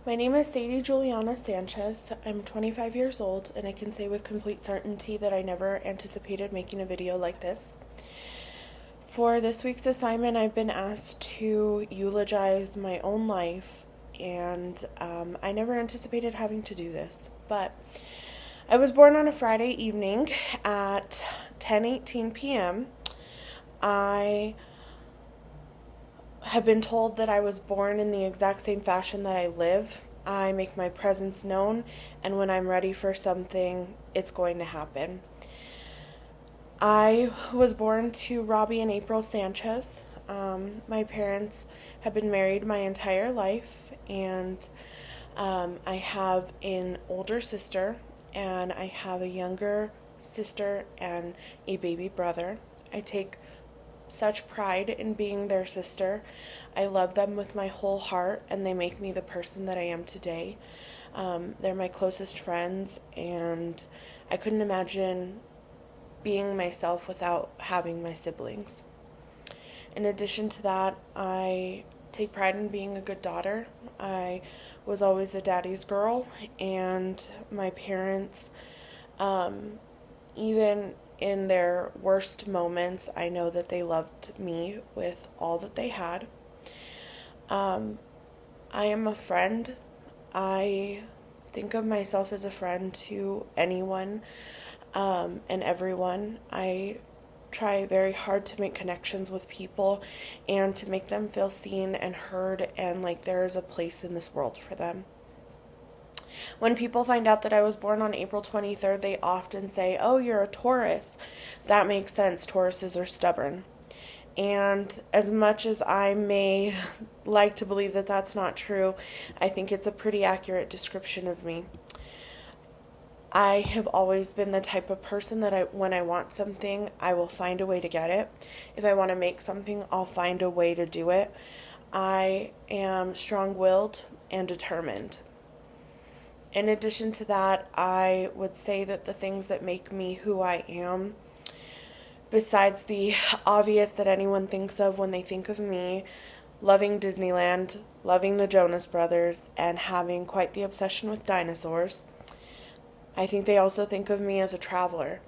My name is Sadie Juliana Sanchez. I'm 25 years old, and I can say with complete certainty that I never anticipated making a video like this. For this week's assignment, I've been asked to eulogize my own life, and I never anticipated having to do this. But I was born on a Friday evening at 10:18 p.m. I have been told that I was born in the exact same fashion that I live. I make my presence known, and when I'm ready for something, it's going to happen. I was born to Robbie and April Sanchez. My parents have been married my entire life, and I have an older sister, and I have a younger sister and a baby brother. I take such pride in being their sister. I love them with my whole heart, and they make me the person that I am today. They're my closest friends, and I couldn't imagine being myself without having my siblings. In addition to that, I take pride in being a good daughter. I was always a daddy's girl, and my parents, even in their worst moments, I know that they loved me with all that they had. I am a friend. I think of myself as a friend to anyone and everyone. I try very hard to make connections with people and to make them feel seen and heard and like there is a place in this world for them. When people find out that I was born on April 23rd, they often say, "Oh, you're a Taurus." That makes sense. Tauruses are stubborn. And as much as I may like to believe that that's not true, I think it's a pretty accurate description of me. I have always been the type of person that when I want something, I will find a way to get it. If I want to make something, I'll find a way to do it. I am strong-willed and determined. In addition to that, I would say that the things that make me who I am, besides the obvious that anyone thinks of when they think of me, loving Disneyland, loving the Jonas Brothers, and having quite the obsession with dinosaurs, I think they also think of me as a traveler.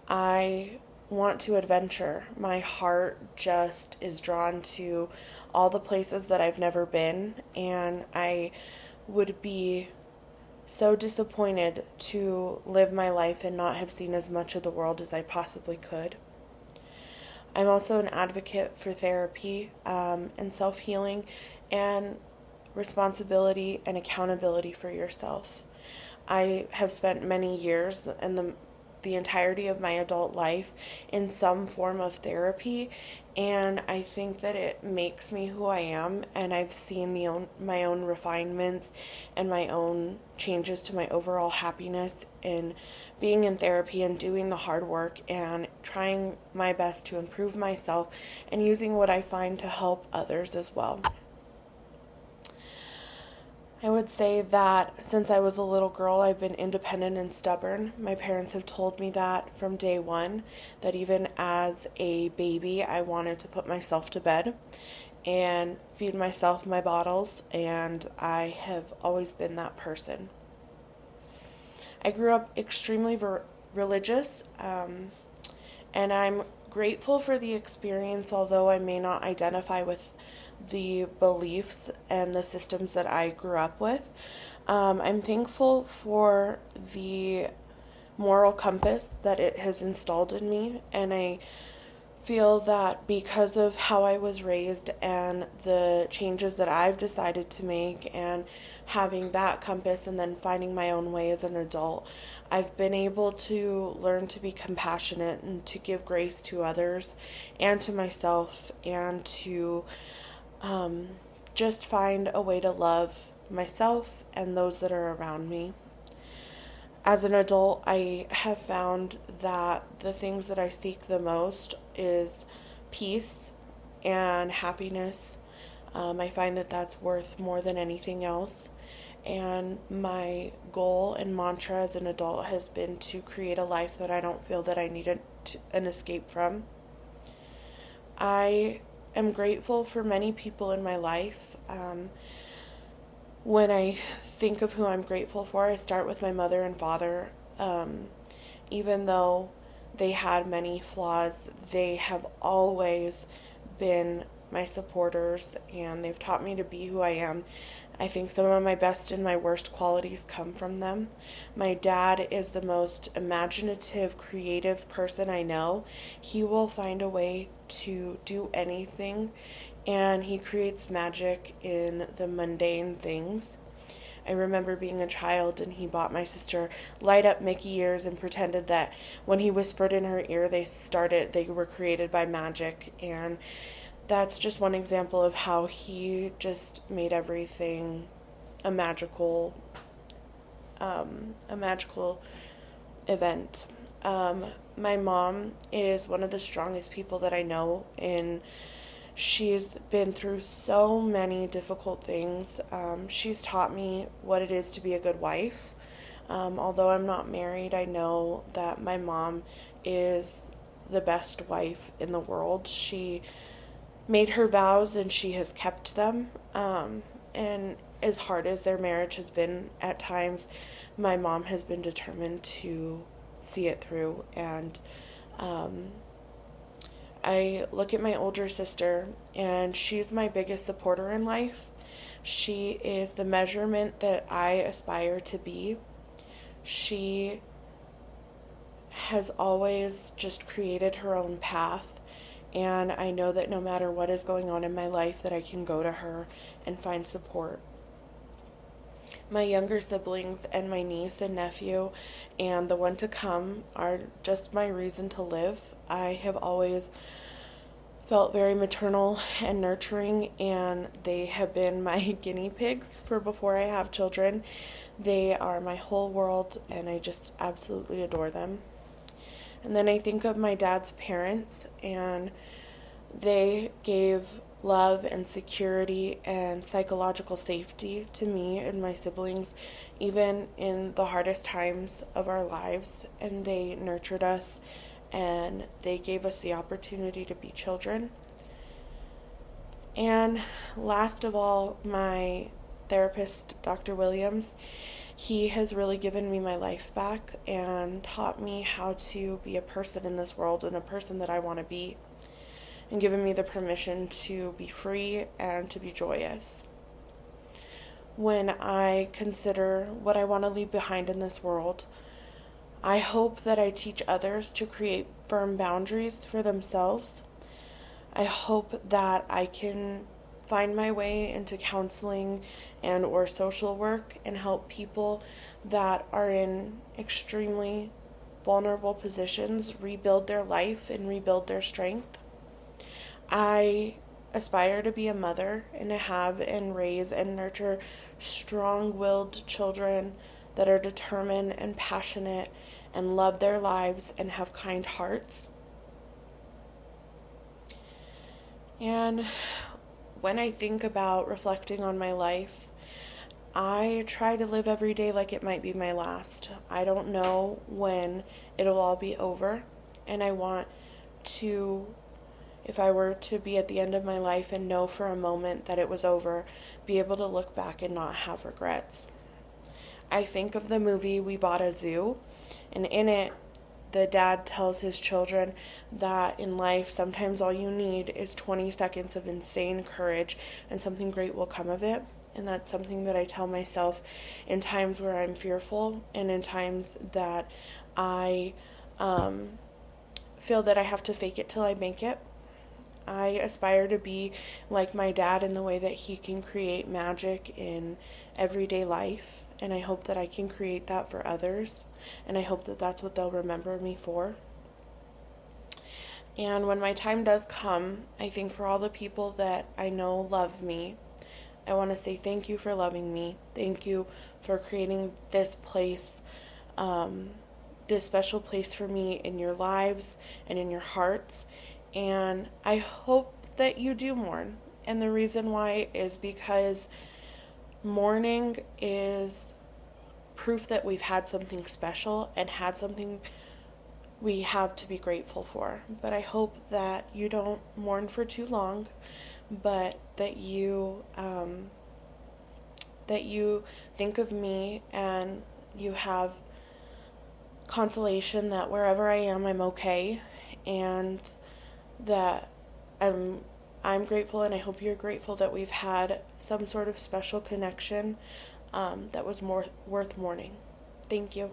I want to adventure. My heart just is drawn to all the places that I've never been, and I would be so disappointed to live my life and not have seen as much of the world as I possibly could. I'm also an advocate for therapy and self-healing and responsibility and accountability for yourself. I have spent many years and the entirety of my adult life in some form of therapy, and I think that it makes me who I am, and I've seen my own refinements and my own changes to my overall happiness in being in therapy and doing the hard work and trying my best to improve myself and using what I find to help others as well. I would say that since I was a little girl, I've been independent and stubborn. My parents have told me that from day one, that even as a baby, I wanted to put myself to bed and feed myself my bottles, and I have always been that person. I grew up extremely religious, and I'm grateful for the experience, although I may not identify with the beliefs and the systems that I grew up with. I'm thankful for the moral compass that it has installed in me, and I feel that because of how I was raised and the changes that I've decided to make and having that compass and then finding my own way as an adult, I've been able to learn to be compassionate and to give grace to others and to myself and to just find a way to love myself and those that are around me. As an adult, I have found that the things that I seek the most is peace and happiness. I find that that's worth more than anything else. And my goal and mantra as an adult has been to create a life that I don't feel that I need an escape from. I am grateful for many people in my life. When I think of who I'm grateful for, I start with my mother and father. Even though they had many flaws, they have always been my supporters, and they've taught me to be who I am. I think some of my best and my worst qualities come from them. My dad is the most imaginative, creative person I know. He will find a way to do anything, and he creates magic in the mundane things. I remember being a child and he bought my sister light up Mickey ears and pretended that when he whispered in her ear they were created by magic, and that's just one example of how he just made everything a magical a magical event. My mom is one of the strongest people that I know, and she's been through so many difficult things. She's taught me what it is to be a good wife. Although I'm not married, I know that my mom is the best wife in the world. She made her vows and she has kept them. And as hard as their marriage has been at times, my mom has been determined to see it through. And I look at my older sister, and she's my biggest supporter in life. She is the measurement that I aspire to be. She has always just created her own path, and I know that no matter what is going on in my life, that I can go to her and find support. My younger siblings and my niece and nephew and the one to come are just my reason to live. I have always felt very maternal and nurturing, and they have been my guinea pigs for before I have children. They are my whole world, and I just absolutely adore them. And then I think of my dad's parents, and they gave love and security and psychological safety to me and my siblings, even in the hardest times of our lives. And they nurtured us, and they gave us the opportunity to be children. And last of all, my therapist, Dr. Williams, he has really given me my life back and taught me how to be a person in this world and a person that I want to be, and given me the permission to be free and to be joyous. When I consider what I want to leave behind in this world, I hope that I teach others to create firm boundaries for themselves. I hope that I can find my way into counseling and or social work and help people that are in extremely vulnerable positions rebuild their life and rebuild their strength. I aspire to be a mother and to have and raise and nurture strong-willed children that are determined and passionate and love their lives and have kind hearts. And when I think about reflecting on my life, I try to live every day like it might be my last. I don't know when it'll all be over, and I want to, if I were to be at the end of my life and know for a moment that it was over, be able to look back and not have regrets. I think of the movie We Bought a Zoo, and in it, the dad tells his children that in life, sometimes all you need is 20 seconds of insane courage and something great will come of it. And that's something that I tell myself in times where I'm fearful and in times that I feel that I have to fake it till I make it. I aspire to be like my dad in the way that he can create magic in everyday life, and I hope that I can create that for others, and I hope that that's what they'll remember me for. And when my time does come, I think for all the people that I know love me, I want to say thank you for loving me. Thank you for creating this place, this special place for me in your lives and in your hearts. And I hope that you do mourn. And the reason why is because mourning is proof that we've had something special and had something we have to be grateful for. But I hope that you don't mourn for too long, but that you that you think of me and you have consolation that wherever I am, I'm okay, and that I'm grateful, and I hope you're grateful that we've had some sort of special connection that was more worth mourning. Thank you.